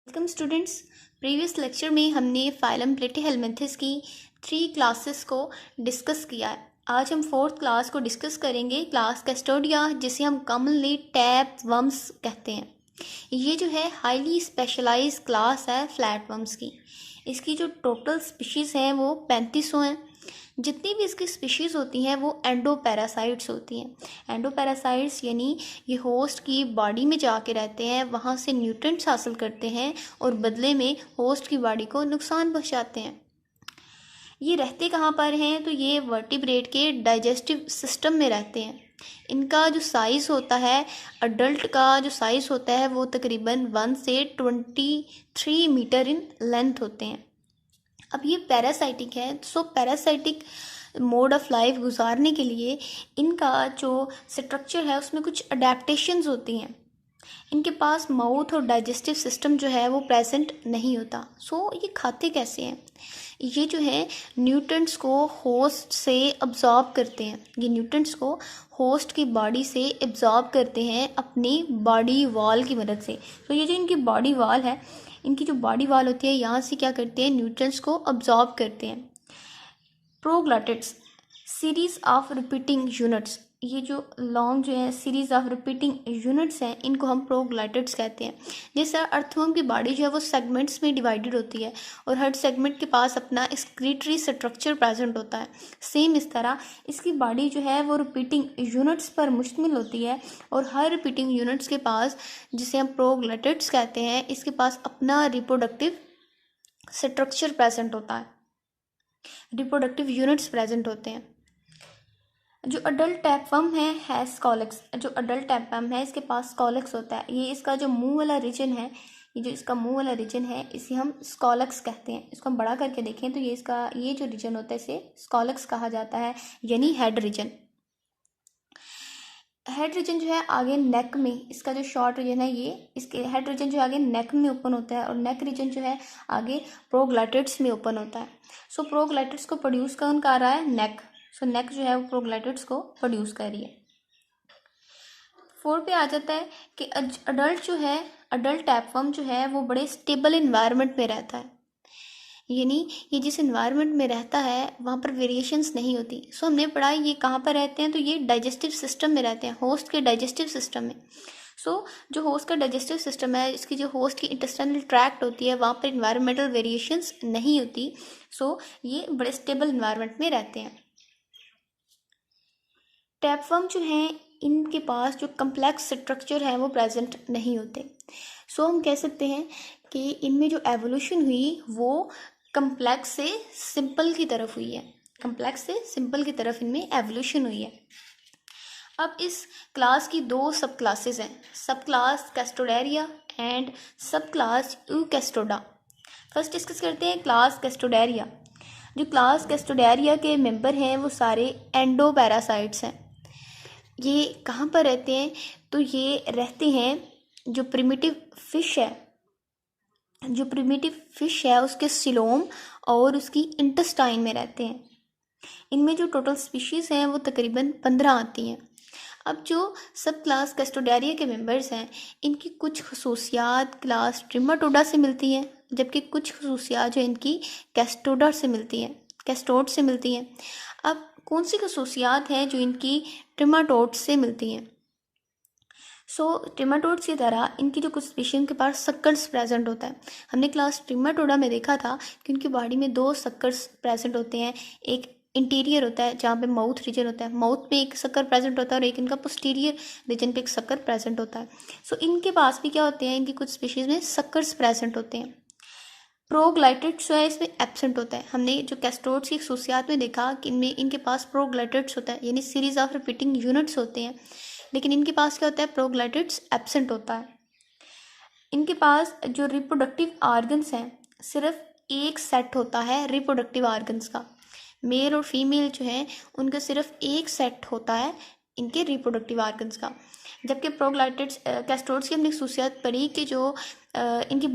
Welcome students. Previous lecture में हमने phylum Platyhelminthes की 3 क्लासेस को डिस्कस किया है। आज हम 4th क्लास को डिस्कस करेंगे, क्लास कैस्टोडिया, जिसे हम कॉमनली टैप वर्म्स कहते हैं। ये जो है हाईली स्पेशलाइज क्लास है फ्लैट वर्म्स की। इसकी जो टोटल स्पीशीज़ हैं वो 3500 हैं। जितनी भी इसकी स्पीशीज़ होती हैं वो एंडोपैरासाइट्स होती हैं। एंडोपैरासाइट्स यानी ये होस्ट की बॉडी में जाके रहते हैं, वहाँ से न्यूट्रिएंट्स हासिल करते हैं और बदले में होस्ट की बॉडी को नुकसान पहुँचाते हैं। ये रहते कहाँ पर हैं? तो ये वर्टिब्रेट के डाइजेस्टिव सिस्टम में रहते हैं। इनका जो साइज़ होता है, अडल्ट का जो साइज़ होता है वो तकरीबन 1 से 23 मीटर इन लेंथ होते हैं। अब ये पैरासाइटिक है, सो पैरासाइटिक मोड ऑफ लाइफ गुजारने के लिए इनका जो स्ट्रक्चर है उसमें कुछ अडेप्टेशंस होती हैं। इनके पास माउथ और डाइजेस्टिव सिस्टम जो है वो प्रेजेंट नहीं होता। सो ये खाते कैसे हैं? ये जो है न्यूट्रिएंट्स को होस्ट से अब्जॉर्ब करते हैं। ये न्यूट्रिएंट्स को होस्ट की बॉडी से एब्जॉर्ब करते हैं अपनी बॉडी वॉल की मदद से। तो ये जो इनकी बॉडी वॉल है, इनकी जो बॉडी वॉल होती है, यहाँ से क्या करते हैं? न्यूट्रिएंट्स को अब्जॉर्ब करते हैं। Proglottids, series of repeating units, ये जो लॉन्ग जो है सीरीज ऑफ रिपीटिंग यूनिट्स हैं, इनको हम प्रोग्लॉटिड्स कहते हैं। जैसे अर्थवर्म की बॉडी जो है वो सेगमेंट्स में डिवाइडेड होती है और हर सेगमेंट के पास अपना एक्सक्रीटरी स्ट्रक्चर प्रेजेंट होता है। सेम इस तरह इसकी बॉडी जो है वो रिपीटिंग यूनिट्स पर मुश्तमिल होती है और हर रिपीटिंग यूनिट्स के पास, जिसे हम प्रोग्लॉटिड्स कहते हैं, इसके पास अपना रिप्रोडक्टिव स्ट्रक्चर प्रेजेंट होता है, रिप्रोडक्टिव यूनिट्स प्रेजेंट होते हैं। जो अडल्ट टैपवर्म है स्कॉलेक्स। जो अडल्ट टैपवर्म है इसके पास स्कॉलेक्स होता है। ये इसका जो मुंह वाला रीजन है, ये जो इसका मुंह वाला रीजन है, इसे हम स्कॉलेक्स कहते हैं। इसको हम बड़ा करके देखें तो ये जो रीजन होता है इसे स्कॉलेक्स कहा जाता है, यानी हेड रीजन। हेड रीजन जो है आगे नेक में, इसका जो शॉर्ट रीजन है ये, इसके हेड रीजन जो आगे नेक में ओपन होता है और नेक रीजन जो है आगे प्रोग्लॉटिड्स में ओपन होता है। सो प्रोग्लॉटिड्स को प्रोड्यूस कौन कर रहा है? नेक। सो नेक जो है वो प्रोग्लॉटिड्स को प्रोड्यूस कर रही है। 4 पे आ जाता है कि अडल्ट टैपवर्म जो है वो बड़े स्टेबल इन्वायरमेंट में रहता है, यानी ये जिस इन्वायरमेंट में रहता है वहाँ पर वेरिएशंस नहीं होती। सो हमने पढ़ा ये कहाँ पर रहते हैं, तो ये डाइजेस्टिव सिस्टम में रहते हैं, होस्ट के डाइजेस्टिव सिस्टम में। सो जो होस्ट का डाइजेस्टिव सिस्टम है, इसकी जो होस्ट की इंटेस्टाइनल ट्रैक्ट होती है, वहाँ पर इन्वायरमेंटल वेरिएशंस नहीं होती। सो ये बड़े स्टेबल इन्वायरमेंट में रहते हैं। टैपवर्म जो हैं इनके पास जो कम्प्लेक्स स्ट्रक्चर है वो प्रेजेंट नहीं होते। सो हम कह सकते हैं कि इनमें जो एवोल्यूशन हुई वो कम्प्लेक्स से सिंपल की तरफ हुई है। कम्प्लेक्स से सिंपल की तरफ इनमें एवोल्यूशन हुई है। अब इस क्लास की 2 सब क्लासेस हैं, सब क्लास कैस्टोडेरिया एंड सब क्लास यूकेस्टोडा। फर्स्ट डिस्कस करते हैं क्लास कैस्टोडेरिया। जो क्लास कैस्टोडेरिया के मेंबर हैं वो सारे एंडोपैरासाइट्स हैं। ये कहाँ पर रहते हैं? तो ये रहते हैं जो प्रिमिटिव फिश है उसके सिलोम और उसकी इंटेस्टाइन में रहते हैं। इनमें जो टोटल स्पीशीज़ हैं वो तकरीबन 15 आती हैं। अब जो सब क्लास कैस्टोडेरिया के मेंबर्स हैं, इनकी कुछ खसूसियात क्लास ट्रिमाटोडा से मिलती हैं, जबकि कुछ खसूसियात जो इनकी कैस्टोड से मिलती हैं। अब कौन सी खसूसियात हैं जो इनकी ट्रिमाटोड से मिलती हैं? सो ट्रिमाटोड्स की तरह इनकी जो कुछ स्पीशीज के पास सक्कर्स प्रेजेंट होता है। हमने क्लास ट्रिमाटोडा में देखा था कि उनकी बॉडी में 2 सक्कर्स प्रेजेंट होते हैं। एक इंटीरियर होता है जहाँ पे माउथ रीजन होता है, माउथ पे एक शक्कर प्रेजेंट होता है, और एक इनका पोस्टीरियर रीजन पे एक शक्कर प्रेजेंट होता है। सो इनके पास भी क्या होते हैं, इनकी कुछ स्पीशीज में शक्कर्स प्रेजेंट होते हैं। प्रोग्लाइटिड्स जो है इसमें एब्सेंट होता है। हमने जो कैस्टोड्स की खसूसियात में देखा कि इनमें इनके पास प्रोग्लाइटिड्स होता है, यानी सीरीज ऑफ रिपीटिंग यूनिट्स होते हैं, लेकिन इनके पास क्या होता है? प्रोग्लाइटिड्स एब्सेंट होता है। इनके पास जो रिप्रोडक्टिव ऑर्गन्स हैं, सिर्फ एक सेट होता है रिप्रोडक्टिव ऑर्गन्स का। मेल और फीमेल जो है उनका सिर्फ एक सेट होता है इनके रिप्रोडक्टिव ऑर्गन्स का। जबकि प्रोग्लाइटिड्स कैस्टोड्स की हमने खसूसियात पढ़ी कि जो उनकी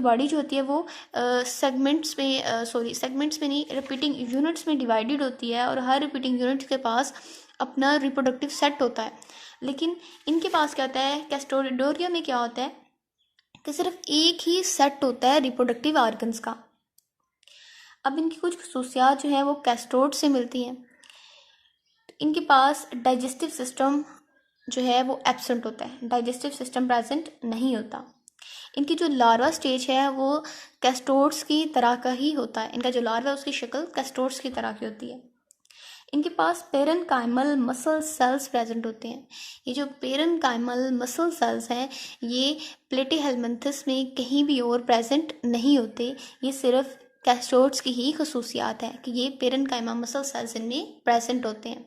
बॉडी जो होती है वो सेगमेंट्स में नहीं, रिपीटिंग यूनिट्स में डिवाइडेड होती है और हर रिपीटिंग यूनिट के पास अपना रिप्रोडक्टिव सेट होता है। लेकिन इनके पास क्या होता है, कैस्टोडोरिया में क्या होता है कि सिर्फ एक ही सेट होता है रिप्रोडक्टिव ऑर्गन्स का। अब इनकी कुछ खसूसियात जो हैं वो कैस्ट्रोड से मिलती हैं। इनके पास डाइजेस्टिव सिस्टम जो है वो एब्सेंट होता है, डाइजेस्टिव सिस्टम प्रेजेंट नहीं होता। इनकी जो लार्वा स्टेज है वो कैस्टोड्स की तरह का ही होता है। इनका जो लार्वा है उसकी शक्ल कैस्टोड्स की तरह की होती है। इनके पास पेरेन्काइमल मसल सेल्स प्रेजेंट होते हैं। ये जो पेरेन्काइमल मसल सेल्स हैं ये प्लेटीहेलमिन्थस में कहीं भी और प्रेजेंट नहीं होते। ये सिर्फ कैस्टोड्स की ही खसूसियात है कि ये पेरेन्काइमल मसल सेल्स इनमें प्रेजेंट होते हैं।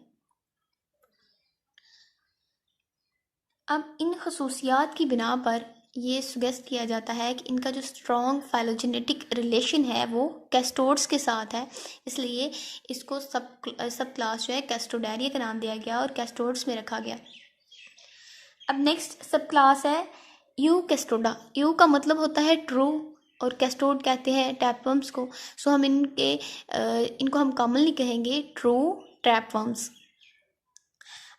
अब इन खसूसियात की बिना पर ये सुगेस्ट किया जाता है कि इनका जो स्ट्रॉन्ग फाइलोजेनेटिक रिलेशन है वो कैस्टोड्स के साथ है, इसलिए इसको सब क्लास जो है कैस्टोडेरिया का नाम दिया गया और कैस्टोड्स में रखा गया। अब नेक्स्ट सब क्लास है यू कैस्टोडा। यू का मतलब होता है ट्रू और कैस्टोड कहते हैं टैपवर्म्स को। सो हम इनको हम कॉमनली कहेंगे ट्रू टैपवर्म्स।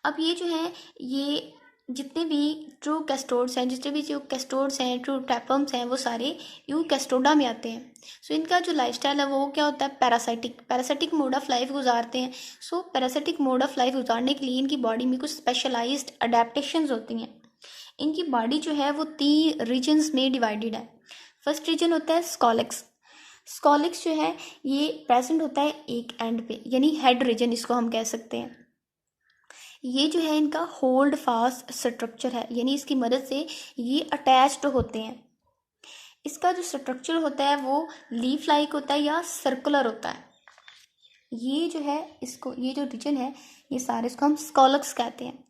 अब ये जो है ये जितने भी ट्रू कैस्टोड्स हैं, जितने भी जो कैस्टोड्स हैं, ट्रू टैपवर्म्स हैं, वो सारे यू कैस्टोडा में आते हैं। सो इनका जो लाइफस्टाइल है वो क्या होता है, पैरासाइटिक मोड ऑफ लाइफ गुजारते हैं। सो पैरासाइटिक मोड ऑफ लाइफ गुजारने के लिए इनकी बॉडी में कुछ स्पेशलाइज्ड अडेप्टेशंस होती हैं। इनकी बॉडी जो है वो 3 रीजन्स में डिवाइडेड है। फर्स्ट रीजन होता है स्कॉलिक्स। स्कॉलिक्स जो है ये प्रेजेंट होता है एक एंड पे, यानी हेड रीजन इसको हम कह सकते हैं। ये जो है इनका होल्ड फास्ट स्ट्रक्चर है, यानी इसकी मदद से ये अटैच्ड होते हैं। इसका जो स्ट्रक्चर होता है वो लीफ लाइक होता है या सर्कुलर होता है। ये जो है ये जो रीजन है ये सारे इसको हम स्कॉलक्स कहते हैं।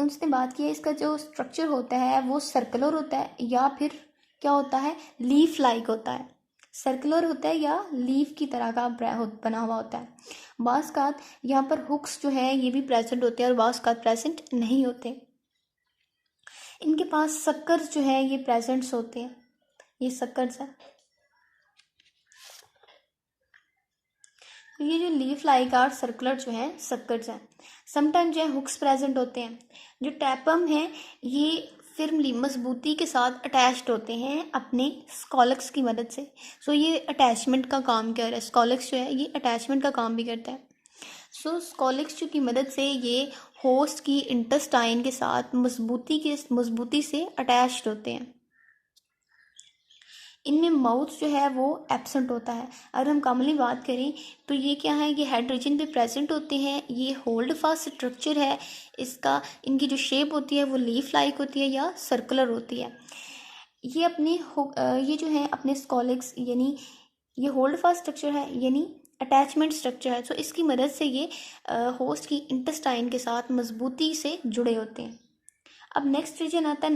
उनसे बात की है, इसका जो स्ट्रक्चर होता है वो सर्कुलर होता है या फिर क्या होता है, लीफ लाइक होता है। सर्कुलर होता है या लीफ की तरह का बना हुआ होता है। बाज़ यहाँ पर हुक्स जो है ये भी प्रेजेंट होते हैं और बाज़ प्रेजेंट नहीं होते। इनके पास सक्कर्स जो है ये प्रेजेंट्स होते हैं, ये सक्कर्स है। तो ये जो लीफ लाइक और सर्कुलर जो है सक्कर्स हैं। समटाइम जो है हुक्स प्रेजेंट होते हैं। जो टैपम है ये फिर्मली मजबूती के साथ अटैच्ड होते हैं अपने स्कॉलक्स की मदद से। सो ये अटैचमेंट का काम कर रहा है। स्कॉलक्स जो है ये अटैचमेंट का काम भी करता है। सो स्कॉलक्स की मदद से ये होस्ट की इंटेस्टाइन के साथ मजबूती से अटैच्ड होते हैं। इनमें माउथ जो है वो एब्सेंट होता है। अगर हम कॉमनली बात करें तो ये क्या है, ये हेड रीजन पे प्रेजेंट होते हैं। ये होल्ड फास्ट स्ट्रक्चर है इसका। इनकी जो शेप होती है वो लीफ लाइक होती है या सर्कुलर होती है। ये जो है अपने स्कॉलिक्स यानी ये होल्ड फास्ट स्ट्रक्चर है यानी अटैचमेंट स्ट्रक्चर है। तो इसकी मदद से ये होस्ट की इंटेस्टाइन के साथ मजबूती से जुड़े होते हैं। अब नेक्स्ट रीजन आता है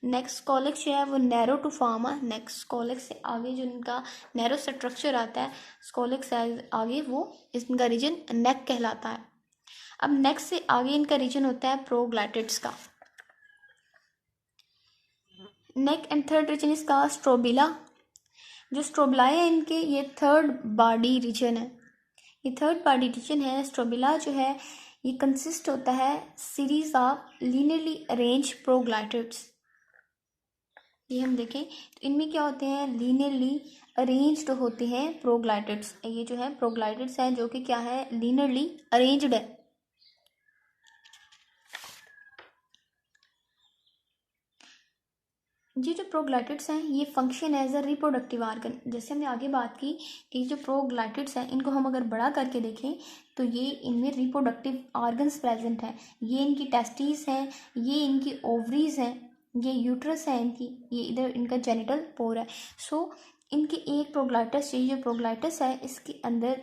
नेक स्कॉलिक्स जो है वो नैरो टू फॉर्म है। नेक स्कॉलिक्स से आगे जो इनका नैरो स्ट्रक्चर आता है स्कॉलिक्स से आगे वो इनका रीजन नेक कहलाता है। अब नेक से आगे इनका रीजन होता है प्रोग्लैटिड्स का। नेक एंड थर्ड रीजन इसका स्ट्रोबिला। जो स्ट्रोबिलाए हैं इनके ये थर्ड बॉडी रीजन है। ये थर्ड बॉडी रीजन है। स्ट्रोबिला जो है ये कंसिस्ट होता है सीरीज ऑफ लीनियरली अरेंज प्रोग्लैटिड्स। ये हम देखें तो इनमें क्या होते हैं, लीनियरली अरेंज्ड होते हैं प्रोग्लैटिड्स। ये जो है प्रोग्लैटिड्स हैं जो कि क्या है, लीनियरली अरेंज्ड है। ये जो प्रोग्लैटिड्स हैं ये function as a reproductive organ. जैसे हमने आगे बात की कि जो प्रोग्लैटिड्स हैं इनको हम अगर बड़ा करके देखें तो ये इनमें रिप्रोडक्टिव ऑर्गन्स प्रेजेंट हैं। ये इनकी टेस्टिस हैं, ये इनकी ओवरीज हैं, ये यूट्रस है इनकी, ये इधर इनका जेनिटल पोर है। सो इनके एक प्रोग्लैटिस, ये जो प्रोग्लैटिस है इसके अंदर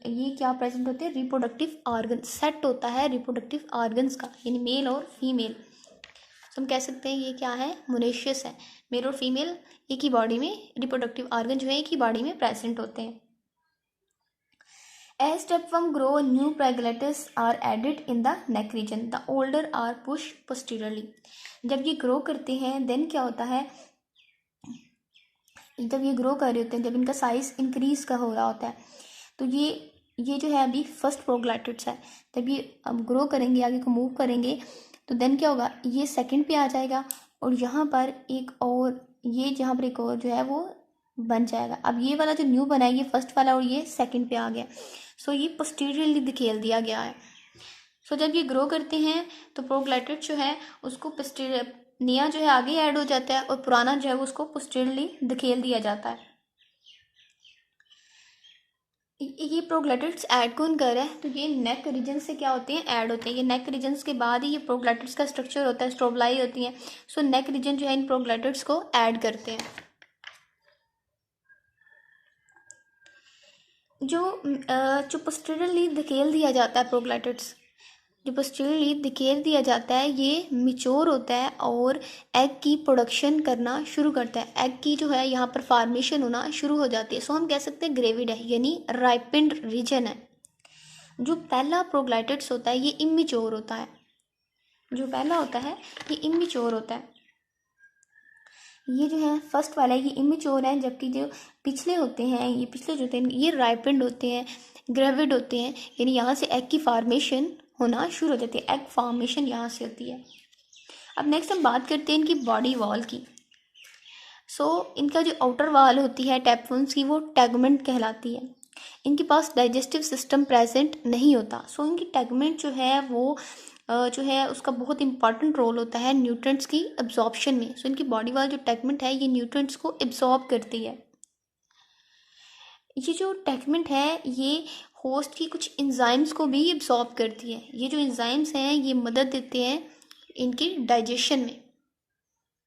ये क्या प्रेजेंट होते हैं, रिप्रोडक्टिव ऑर्गन सेट होता है रिप्रोडक्टिव ऑर्गन्स का, यानी मेल और फीमेल। तो हम कह सकते हैं ये क्या है, मोनेशियस है। मेल और फीमेल एक ही बॉडी में, रिप्रोडक्टिव ऑर्गन जो है एक ही बॉडी में प्रेजेंट होते हैं। As tapeworm grow, new proglatids are added in the neck region. The older are pushed posteriorly. जब ये ग्रो करते हैं देन क्या होता है, जब ये ग्रो कर रहे होते हैं, जब इनका साइज इंक्रीज का हो रहा होता है तो ये जो है अभी फर्स्ट प्रोग्लैटिड्स है। जब ये अब ग्रो करेंगे, आगे को मूव करेंगे तो देन क्या होगा, ये सेकंड पे आ जाएगा और यहाँ पर एक और, ये जहाँ पर एक और जो है वो बन जाएगा। अब ये वाला जो न्यू बना है ये फर्स्ट वाला और ये सेकंड पे आ गया। सो ये पोस्टीरियरली धकेल दिया गया है। सो जब ये ग्रो करते हैं तो प्रोग्लैटिड जो है उसको पोस्टीरियर, नया जो है आगे ऐड हो जाता है और पुराना जो है उसको पोस्टीरियरली धकेल दिया जाता है। ये प्रोग्लैटिड्स ऐड कौन कर रहा है? तो ये नेक रीजन से क्या होते हैं, ऐड होते हैं। ये नेक रीजन्स के बाद ही ये प्रोग्लैटिड्स का स्ट्रक्चर होता है, स्ट्रोबलाई होती हैं। सो नेक रीजन जो है इन प्रोग्लैटिड्स को ऐड करते हैं। जो पोस्टीरियरली धकेल दिया जाता है प्रोग्लैटिड्स, जो पोस्टीरियरली धकेल दिया जाता है ये मिच्योर होता है और एग की प्रोडक्शन करना शुरू करता है। एग की जो है यहाँ पर फार्मेशन होना शुरू हो जाती है। सो हम कह सकते हैं ग्रेविड है, यानी राइपेंड रीजन है। जो पहला प्रोग्लैटिड्स होता है ये इमेच्योर होता है। जो पहला होता है ये इमेच्योर होता है। ये जो है फर्स्ट वाला है ये इमेच्योर है, जबकि जो पिछले होते हैं, ये पिछले जो होते हैं ये राइपेंड होते हैं, ग्रेविड होते हैं, यानी यहाँ से एग की फार्मेशन होना शुरू हो जाती है। एग फॉर्मेशन यहाँ से होती है। अब नेक्स्ट हम बात करते हैं इनकी बॉडी वॉल की। सो इनका जो आउटर वॉल होती है टैपवॉन्स की वो टैगमेंट कहलाती है। इनके पास डाइजेस्टिव सिस्टम प्रेजेंट नहीं होता। सो इनकी टैगमेंट जो है वो जो है उसका बहुत इंपॉर्टेंट रोल होता है न्यूट्रिएंट्स की एब्जॉर्प्शन में। सो इनकी बॉडी वॉल जो टैगमेंट है ये न्यूट्रिएंट्स को एब्जॉर्ब करती है। ये जो टैगमेंट है ये होस्ट की कुछ एंजाइम्स को भी एब्जॉर्ब करती है। ये जो एंजाइम्स हैं ये मदद देते हैं इनकी डाइजेशन में।